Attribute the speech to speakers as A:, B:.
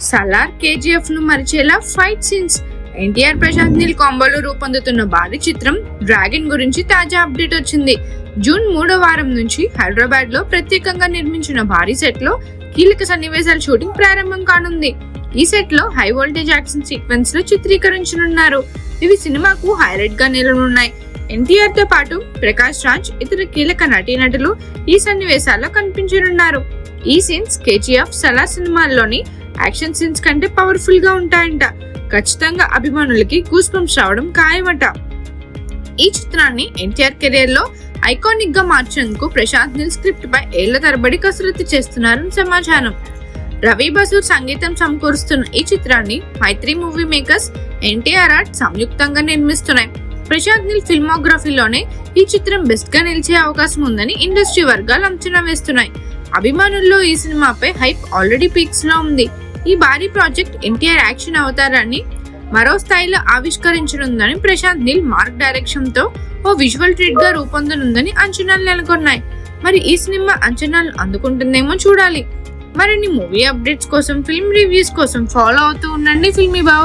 A: Salaar KGF ను మరిచేలా fight scenes. NTR Prashanth Neel కాంబోలో రూపొందుతున్న భారీ చిత్రం డ్రాగన్ గురించి తాజా అప్డేట్ వచ్చింది. జూన్ 3వ వారం నుంచి హైదరాబాద్ లో ప్రత్యేకంగా నిర్మించిన భారీ సెట్ లో కీలక సన్నివేశాల షూటింగ్ ప్రారంభం కానుంది. ఈ సెట్ లో హై వోల్టేజ్ యాక్షన్ సీక్వెన్స్ లో చిత్రీకరించనున్నారు. ఇవి సినిమాకు హైలైట్ గా నిలవనున్నాయి. ఎన్టీఆర్ తో పాటు ప్రకాష్ రాజ్, ఇతర కీలక నటీనటులు ఈ సన్నివేశాల్లో కనిపించనున్నారు. ఈ సీన్స్ కేజీఎఫ్, సలార్ సినిమాల్లోని యాక్షన్ సీన్స్ కంటే పవర్ఫుల్ గా ఉంటాయంట. ఖచ్చితంగా అభిమానులకి గూస్ బంప్స్ రావడం ఖాయమట. ఈ చిత్రాన్ని ఎన్టీఆర్ కెరీర్ లో ఐకానిక్ గా మార్చేందుకు ప్రశాంత్ నీల్ స్క్రిప్ట్ పై ఏళ్ల తరబడి కసరత్తు చేస్తున్నారని సమాచారం. రవి బసూర్ సంగీతం సమకూరుస్తున్న ఈ చిత్రాన్ని మైత్రి మూవీ మేకర్స్, ఎన్టీఆర్ ఆర్ట్ సంయుక్తంగా నిర్మిస్తున్నాయి. ప్రశాంత్ నీల్ ఫిల్మోగ్రఫీలోనే ఈ చిత్రం బెస్ట్ గా నిలిచే అవకాశం ఉందని ఇండస్ట్రీ వర్గాలు అంచనా వేస్తున్నాయి. అభిమానుల్లో ఈ సినిమాపై హైప్ ఆల్రెడీ పీక్స్ లో ఉంది. ఈ భారీ ప్రాజెక్ట్ ఎన్టీఆర్ యాక్షన్ అవతారాన్ని మరో స్థాయిలో ఆవిష్కరించనుందని ప్రశాంత్ నీల్ మార్క్ డైరెక్షన్ తో ఓ విజువల్ ట్రీట్ గా రూపొందనుందని అంచనాలు నెలకొన్నాయి. మరి ఈ సినిమా అంచనాలు అందుకుంటుందేమో చూడాలి. మరిన్ని మూవీ అప్డేట్స్ కోసం, ఫిల్మ్ రివ్యూస్ కోసం ఫాలో అవుతూ ఉండండి ఫిల్మీ బావుల్.